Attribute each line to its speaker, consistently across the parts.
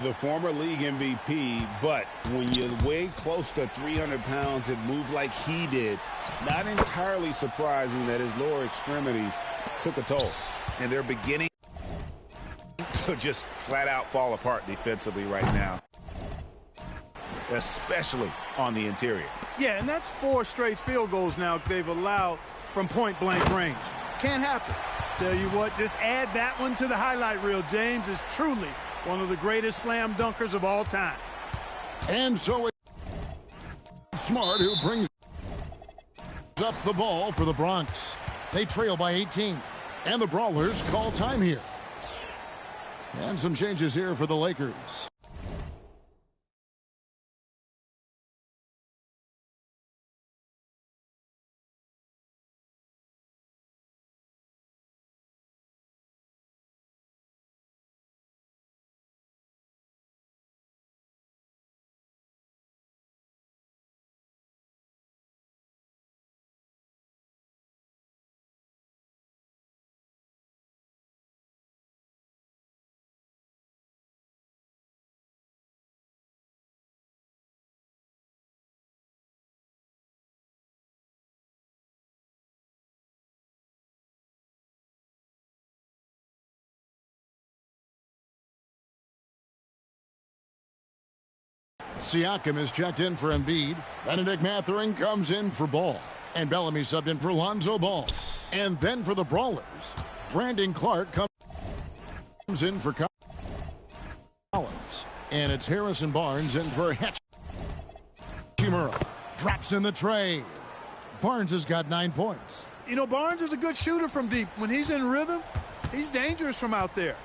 Speaker 1: The former league MVP, but when you weigh close to 300 pounds and move like he did, not entirely surprising that his lower extremities took a toll. And they're beginning to just flat out fall apart defensively right now, especially on the interior.
Speaker 2: Yeah, and that's 4 straight field goals now they've allowed from point-blank range. Can't happen. Tell you what, just add that one to the highlight reel. James is truly one of the greatest slam dunkers of all time.
Speaker 3: And so it's Smart who brings up the ball for the Bronx. They trail by 18. And the Brawlers call time here. And some changes here for the Lakers. Siakam is checked in for Embiid. Benedict Mathurin comes in for Ball. And Bellamy subbed in for Lonzo Ball. And then for the Brawlers, Brandon Clark comes in for Collins. And it's Harrison Barnes in for Hachimura. Drops in the tray. Barnes has got 9 points.
Speaker 2: You know, Barnes is a good shooter from deep. When he's in rhythm, he's dangerous from out there.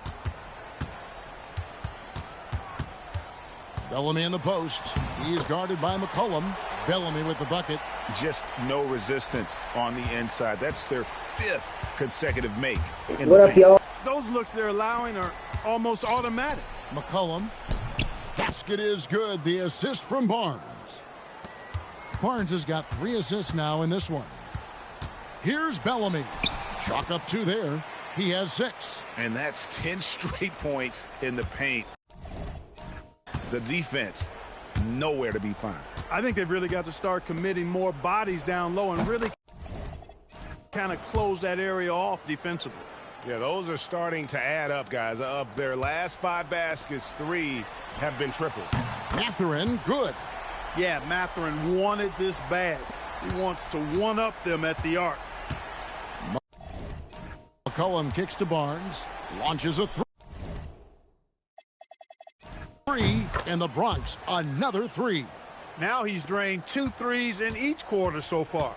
Speaker 3: Bellamy in the post. He is guarded by McCollum. Bellamy with the bucket.
Speaker 1: Just no resistance on the inside. That's their 5th consecutive make.
Speaker 4: What up, y'all?
Speaker 2: Those looks they're allowing are almost automatic.
Speaker 3: McCollum. Basket is good. The assist from Barnes. Barnes has got 3 assists now in this one. Here's Bellamy. Chalk up 2 there. He has 6.
Speaker 1: And that's 10 straight points in the paint. The defense, nowhere to be found.
Speaker 2: I think they've really got to start committing more bodies down low and really kind of close that area off defensively.
Speaker 1: Yeah, those are starting to add up, guys. Of their last 5 baskets, 3 have been triples.
Speaker 3: Mathurin, good.
Speaker 2: Yeah, Mathurin wanted this bad. He wants to one-up them at the arc.
Speaker 3: McCollum kicks to Barnes. Launches a 3. And the Bronx, another 3.
Speaker 2: Now he's drained 2 threes in each quarter so far.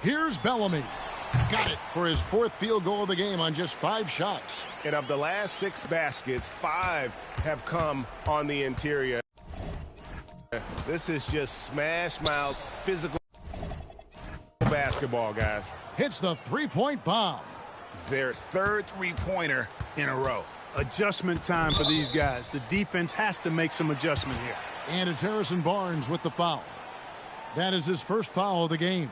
Speaker 3: Here's Bellamy. Got it for his 4th field goal of the game on just 5 shots.
Speaker 1: And of the last 6 baskets, 5 have come on the interior. This is just smash mouth, physical basketball, guys.
Speaker 3: Hits the 3-point bomb.
Speaker 1: Their 3rd 3-pointer in a row.
Speaker 2: Adjustment time for these guys. The defense has to make some adjustment here.
Speaker 3: And it's Harrison Barnes with the foul. That is his 1st foul of the game.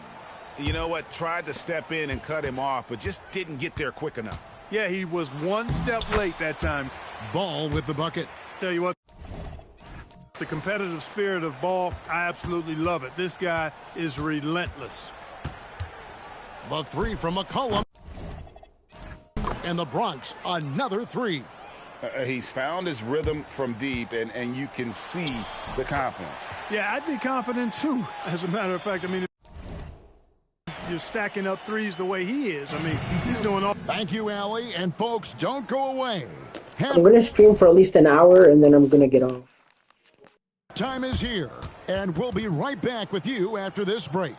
Speaker 1: You know what? Tried to step in and cut him off, but just didn't get there quick enough.
Speaker 2: Yeah, he was 1 step late that time.
Speaker 3: Ball with the bucket.
Speaker 2: Tell you what, the competitive spirit of Ball, I absolutely love it. This guy is relentless.
Speaker 3: The 3 from McCollum. And the Bronx, another 3.
Speaker 1: He's found his rhythm from deep, and you can see the confidence.
Speaker 2: Yeah, I'd be confident, too. As a matter of fact, I mean, if you're stacking up threes the way he is, I mean, he's doing all.
Speaker 3: Thank you, Allie. And, folks, don't go away.
Speaker 4: I'm going to stream for at least an hour, and then I'm going to get off.
Speaker 3: Time is here, and we'll be right back with you after this break.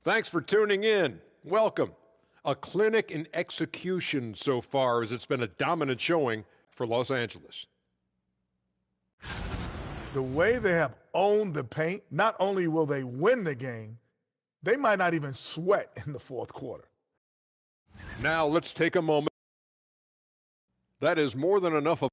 Speaker 5: Thanks for tuning in. Welcome. A clinic in execution so far, as it's been a dominant showing for Los Angeles.
Speaker 6: The way they have owned the paint, not only will they win the game, they might not even sweat in the 4th quarter.
Speaker 5: Now let's take a moment. That is more than enough of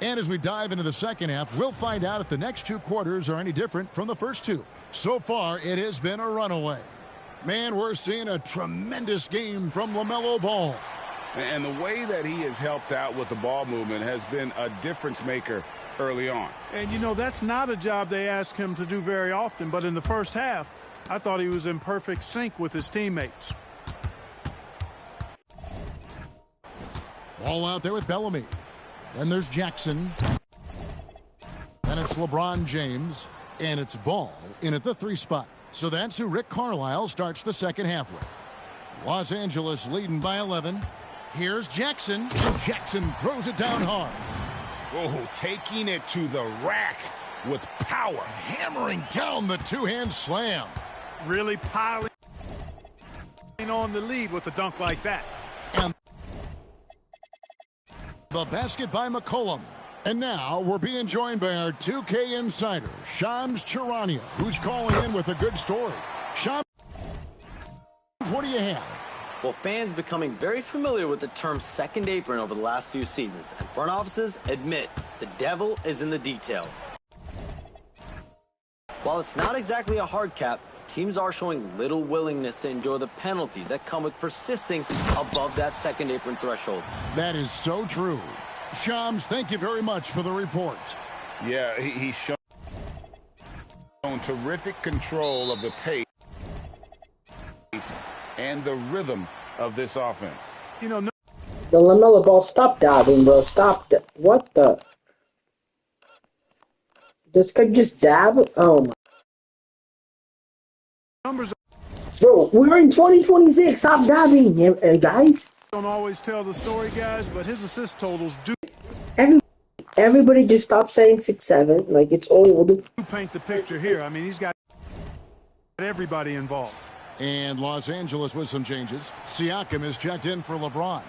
Speaker 3: And as we dive into the second half, we'll find out if the next two quarters are any different from the first two. So far, it has been a runaway. Man, we're seeing a tremendous game from LaMelo Ball.
Speaker 1: And the way that he has helped out with the ball movement has been a difference maker early on.
Speaker 2: And, you know, that's not a job they ask him to do very often. But in the first half, I thought he was in perfect sync with his teammates.
Speaker 3: Ball out there with Bellamy. Then there's Jackson. Then it's LeBron James. And it's Ball in at the 3 spot. So that's who Rick Carlisle starts the second half with. Los Angeles leading by 11. Here's Jackson. And Jackson throws it down hard.
Speaker 1: Oh, taking it to the rack with power.
Speaker 3: Hammering down the two-hand slam.
Speaker 2: Really piling on the lead with a dunk like that.
Speaker 3: And the basket by McCollum. And now we're being joined by our 2K insider, Shams Charania, who's calling in with a good story. Shams, what do you have?
Speaker 7: Well, fans becoming very familiar with the term second apron over the last few seasons, and front offices admit the devil is in the details. While it's not exactly a hard cap, teams are showing little willingness to endure the penalties that come with persisting above that second apron threshold.
Speaker 3: That is so true. Shams, thank you very much for the report.
Speaker 1: Yeah, he's shown terrific control of the pace and the rhythm of this offense.
Speaker 2: You know,
Speaker 4: The LaMelo Ball, stop dabbing, bro. Stop that. What the? This guy just dab? Oh my.
Speaker 2: numbers
Speaker 4: Bro, we're in 2026. Stop dabbing, guys.
Speaker 2: don't always tell the story, guys, but his assist totals do
Speaker 4: Everybody just stop saying 6'7". Like, it's old.
Speaker 2: paint the picture here. I mean, he's got everybody involved.
Speaker 3: And Los Angeles with some changes. Siakam is checked in for LeBron.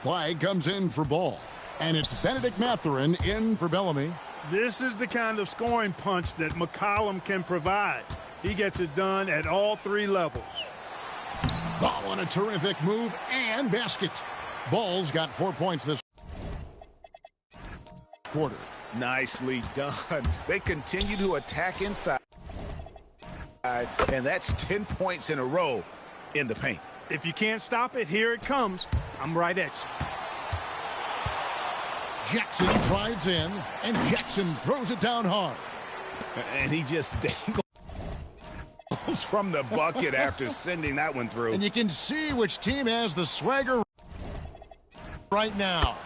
Speaker 3: Flag comes in for Ball. And it's Benedict Mathurin in for Bellamy.
Speaker 2: This is the kind of scoring punch that McCollum can provide. He gets it done at all 3 levels.
Speaker 3: Ball on a terrific move and basket. Ball's got 4 points this quarter.
Speaker 1: Nicely done. They continue to attack inside, and that's 10 points in a row in the paint.
Speaker 2: If you can't stop it, here it comes. I'm right at you.
Speaker 3: Jackson drives in, and Jackson throws it down hard.
Speaker 1: And he just dangles from the bucket after sending that one through.
Speaker 3: And you can see which team has the swagger right now.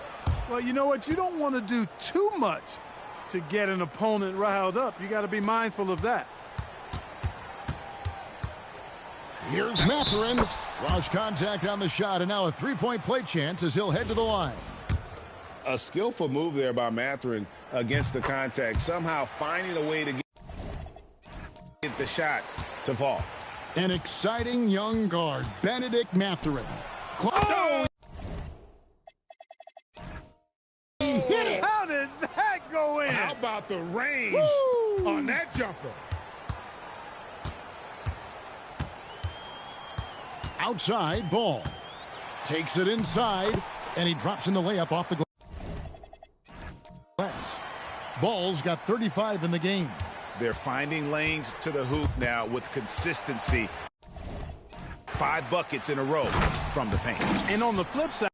Speaker 2: Well, you know what? You don't want to do too much to get an opponent riled up. You got to be mindful of that.
Speaker 3: Here's Mathurin. Draws contact on the shot, and now a three-point play chance as he'll head to the line.
Speaker 1: A skillful move there by Mathurin against the contact, somehow finding a way to get the shot to fall.
Speaker 3: An exciting young guard, Benedict Mathurin.
Speaker 1: Oh!
Speaker 3: He hit it!
Speaker 2: How did that go in?
Speaker 6: How about the range on that jumper?
Speaker 3: Outside, Ball. Takes it inside, and he drops in the layup off the glass. Ball's got 35 in the game.
Speaker 1: They're finding lanes to the hoop now with consistency. 5 buckets in a row from the paint.
Speaker 2: And on the flip side,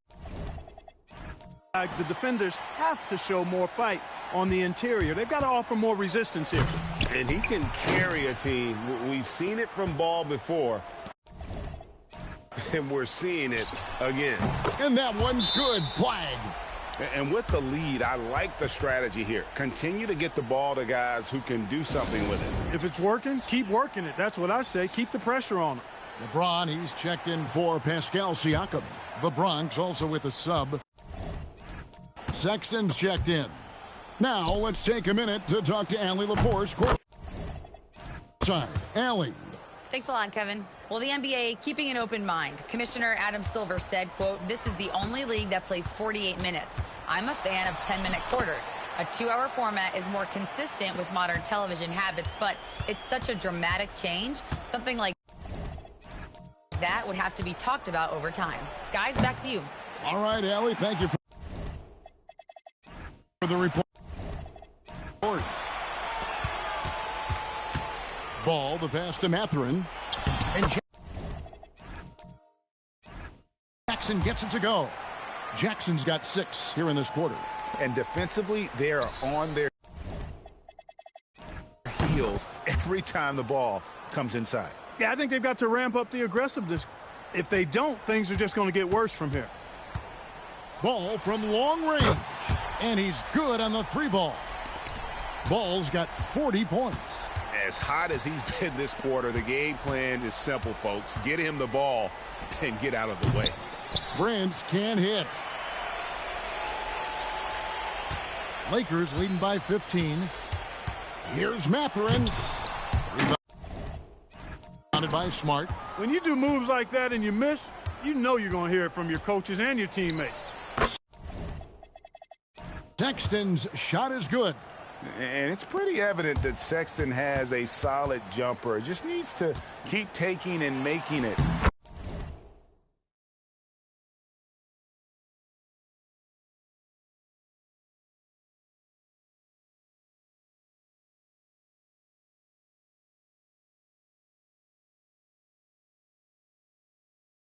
Speaker 2: the defenders have to show more fight on the interior. They've got to offer more resistance here.
Speaker 1: And he can carry a team. We've seen it from Ball before, and we're seeing it again.
Speaker 3: And that one's good. Flag.
Speaker 1: And with the lead, I like the strategy here. Continue to get the ball to guys who can do something with it.
Speaker 2: If it's working, keep working it. That's what I say. Keep the pressure on him.
Speaker 3: LeBron, he's checked in for Pascal Siakam. The Bronx also with a sub. Sexton's checked in. Now let's take a minute to talk to Allie LaForce. Allie.
Speaker 8: Thanks a lot, Kevin. Well, the NBA keeping an open mind. Commissioner Adam Silver said, quote, "This is the only league that plays 48 minutes. I'm a fan of 10-minute quarters. A 2-hour format is more consistent with modern television habits, but it's such a dramatic change. Something like that would have to be talked about over time." Guys, back to you.
Speaker 3: All right, Allie, thank you for For the report. Ball, the pass to Mathurin. And Jackson gets it to go. Jackson's got 6 here in this quarter.
Speaker 1: And defensively, they are on their heels every time the ball comes inside.
Speaker 2: Yeah, I think they've got to ramp up the aggressiveness. If they don't, things are just going to get worse from here.
Speaker 3: Ball from long range. And he's good on the 3-ball. Ball's got 40 points.
Speaker 1: As hot as he's been this quarter, the game plan is simple, folks. Get him the ball and get out of the way.
Speaker 3: Prince can't hit. Lakers leading by 15. Here's Mathurin. Rebounded by Smart.
Speaker 2: When you do moves like that and you miss, you know you're going to hear it from your coaches and your teammates.
Speaker 3: Sexton's shot is good.
Speaker 1: And it's pretty evident that Sexton has a solid jumper. Just needs to keep taking and making it.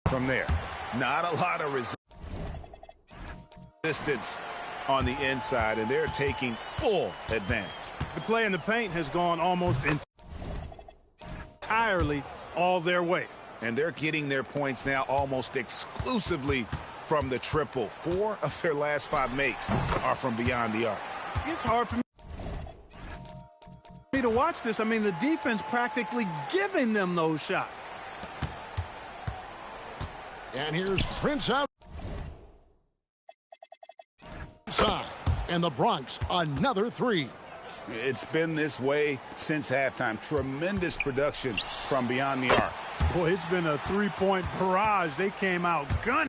Speaker 1: From there, not a lot of resistance on the inside, and they're taking full advantage.
Speaker 2: The play in the paint has gone almost entirely all their way.
Speaker 1: And they're getting their points now almost exclusively from the triple. 4 of their last 5 makes are from beyond the arc.
Speaker 2: It's hard for me to watch this. I mean, the defense practically giving them those shots.
Speaker 3: And here's Prince out. Side. And the Bronx, another 3.
Speaker 1: It's been this way since halftime. Tremendous production from beyond the arc.
Speaker 2: Boy, it's been a 3-point barrage. They came out gunning.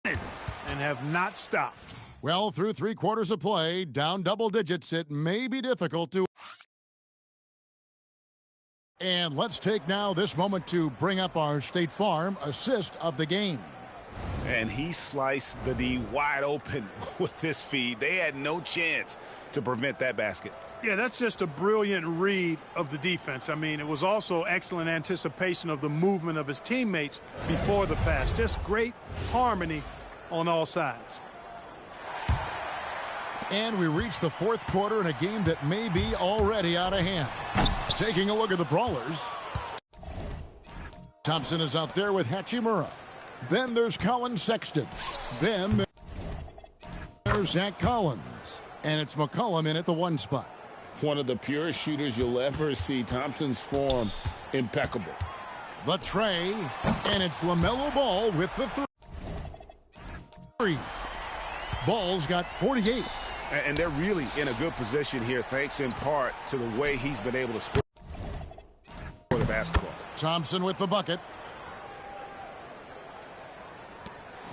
Speaker 2: And have not stopped.
Speaker 3: Well, through 3 quarters of play, down double digits, it may be difficult to. And let's take now this moment to bring up our State Farm assist of the game.
Speaker 1: And he sliced the D wide open with this feed. They had no chance to prevent that basket.
Speaker 2: Yeah, that's just a brilliant read of the defense. I mean, it was also excellent anticipation of the movement of his teammates before the pass. Just great harmony on all sides.
Speaker 3: And we reach the 4th quarter in a game that may be already out of hand. Taking a look at the Brawlers. Thompson is out there with Hachimura. Then there's Colin Sexton. Then there's Zach Collins. And it's McCollum in at the 1 spot.
Speaker 1: One of the purest shooters you'll ever see. Thompson's form impeccable.
Speaker 3: The tray. And it's LaMelo Ball with the 3. Ball's got 48.
Speaker 1: And they're really in a good position here, thanks in part to the way he's been able to score the basketball.
Speaker 3: Thompson with the bucket.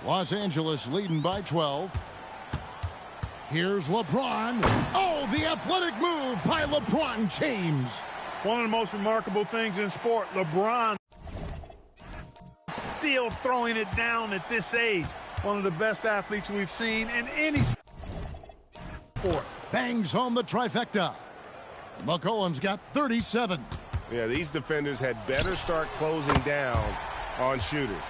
Speaker 3: Los Angeles leading by 12. Here's LeBron. Oh, the athletic move by LeBron James.
Speaker 2: One of the most remarkable things in sport, LeBron still throwing it down at this age. One of the best athletes we've seen in any sport.
Speaker 3: Bangs home the trifecta. McCollum's got 37.
Speaker 1: Yeah, these defenders had better start closing down on shooters.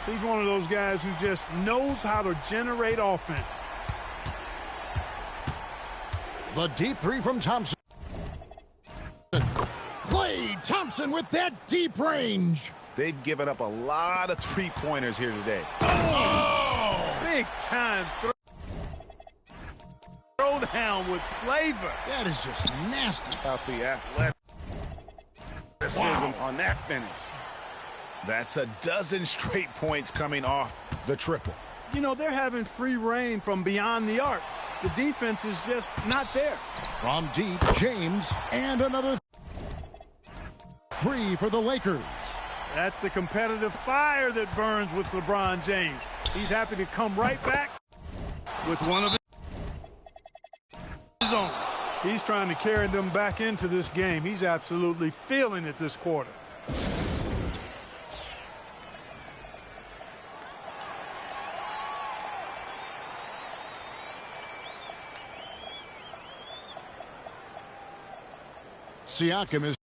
Speaker 2: He's one of those guys who just knows how to generate offense.
Speaker 3: The deep 3 from Thompson. Klay Thompson with that deep range.
Speaker 1: They've given up a lot of 3-pointers here today.
Speaker 2: Oh! Big time throw down with flavor.
Speaker 3: That is just nasty.
Speaker 1: About the athleticism on that finish. That's a dozen straight points coming off the triple.
Speaker 2: You know, they're having free reign from beyond the arc. The defense is just not there.
Speaker 3: From deep, James, and another 3 for the Lakers.
Speaker 2: That's the competitive fire that burns with LeBron James. He's happy to come right back with one of his own. He's trying to carry them back into this game. He's absolutely feeling it this quarter.
Speaker 3: Siakam is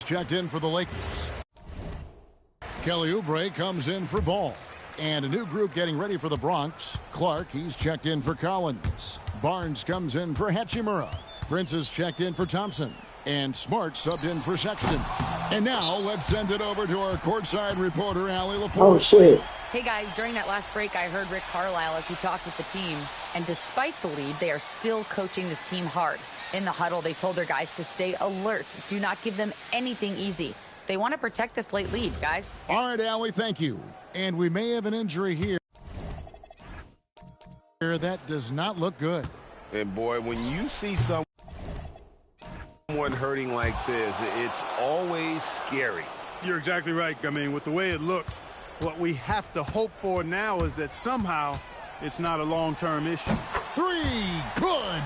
Speaker 3: checked in for the Lakers. Kelly Oubre comes in for Ball. And a new group getting ready for the Bronx. Clark, he's checked in for Collins. Barnes comes in for Hachimura. Prince is checked in for Thompson. And Smart subbed in for Sexton. And now let's send it over to our courtside reporter, Allie LaForce.
Speaker 4: Oh, shit.
Speaker 8: Hey guys, during that last break, I heard Rick Carlisle as he talked with the team. And despite the lead, they are still coaching this team hard. In the huddle, they told their guys to stay alert. Do not give them anything easy. They want to protect this late lead, guys.
Speaker 3: All right, Allie, thank you. And we may have an injury here. That does not look good.
Speaker 1: And boy, when you see someone hurting like this, it's always scary.
Speaker 2: You're exactly right. I mean, with the way it looks, what we have to hope for now is that somehow it's not a long-term issue.
Speaker 3: Three, good.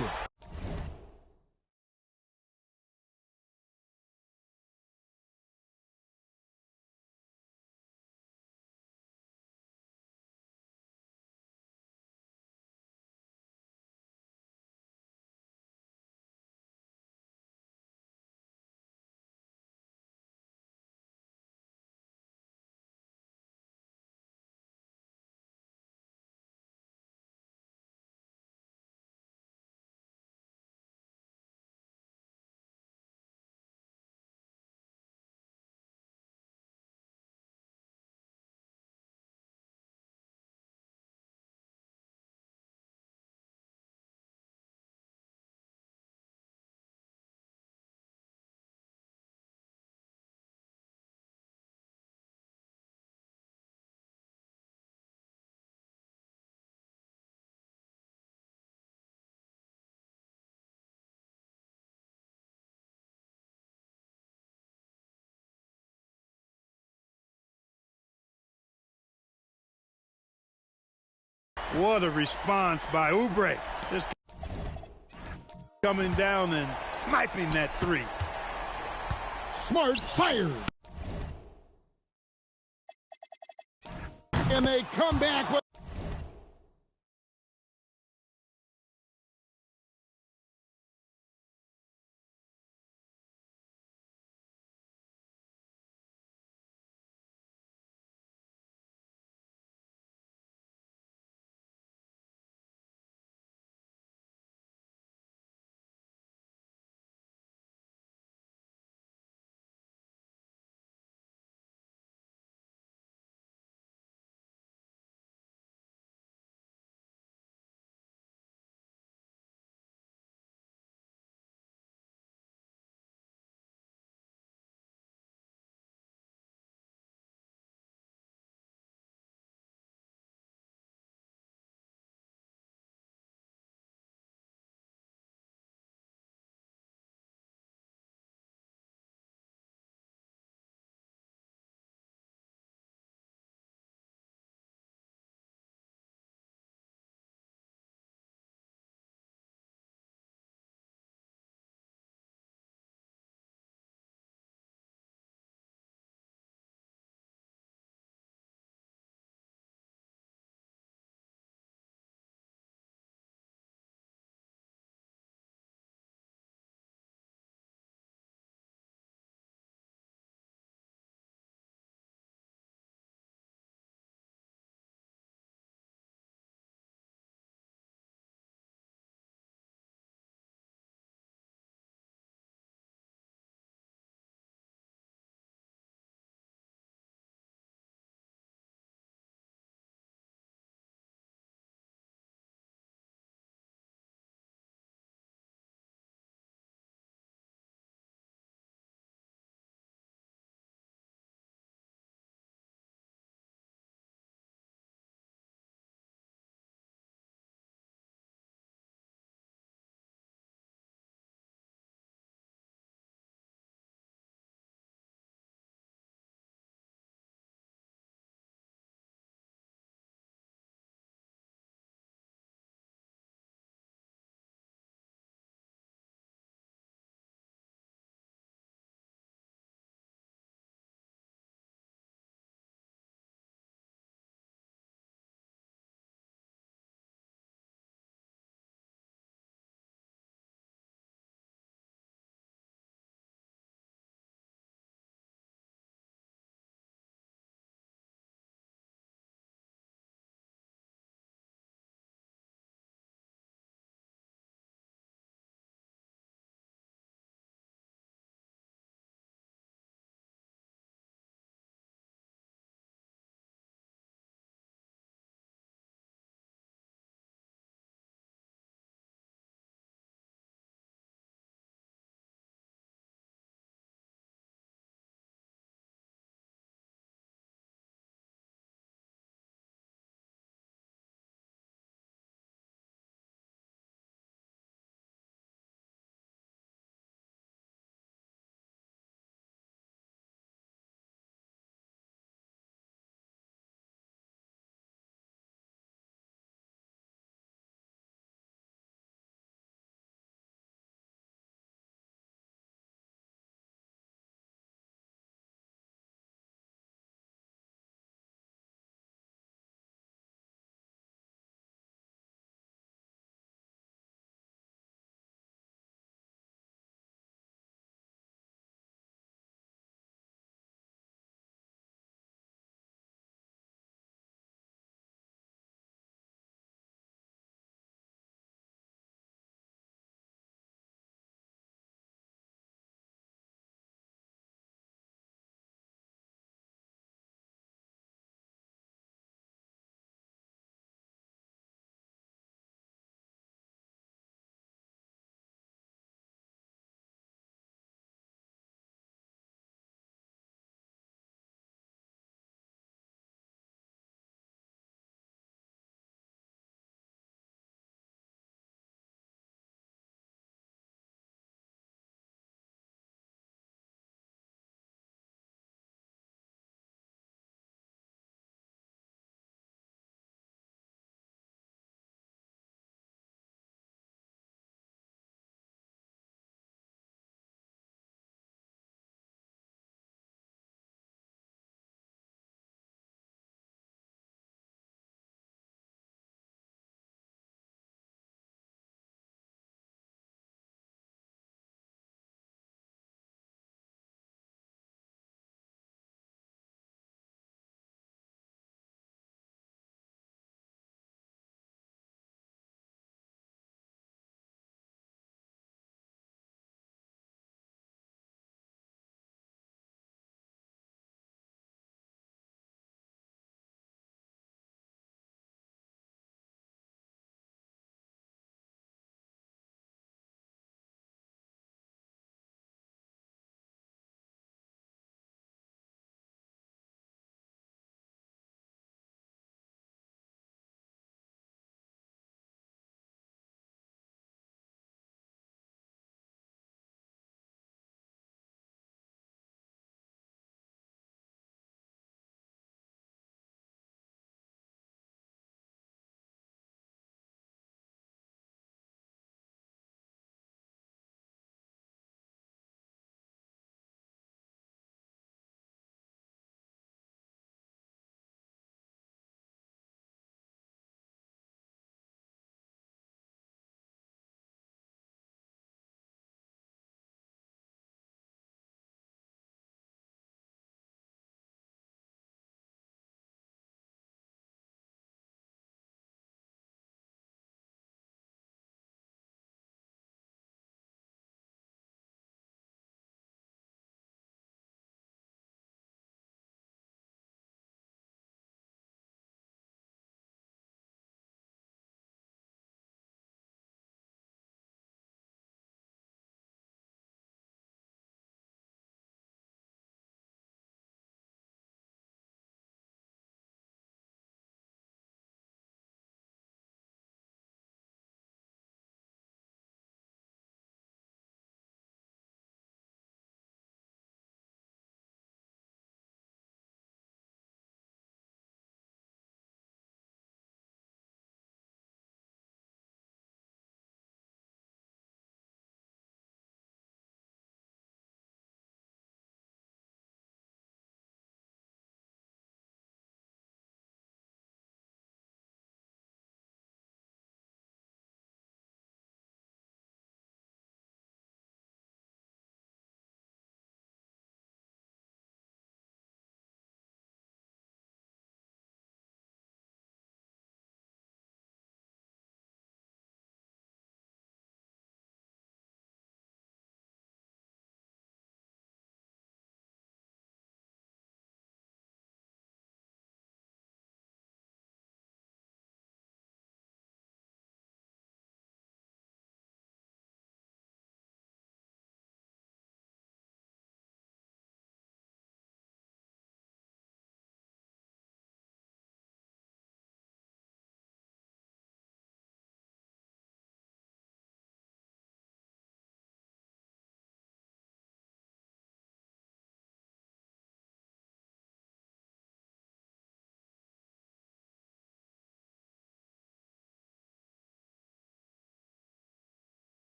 Speaker 2: What a response by Oubre. Just coming down and sniping that three.
Speaker 3: Smart fired. And they come back with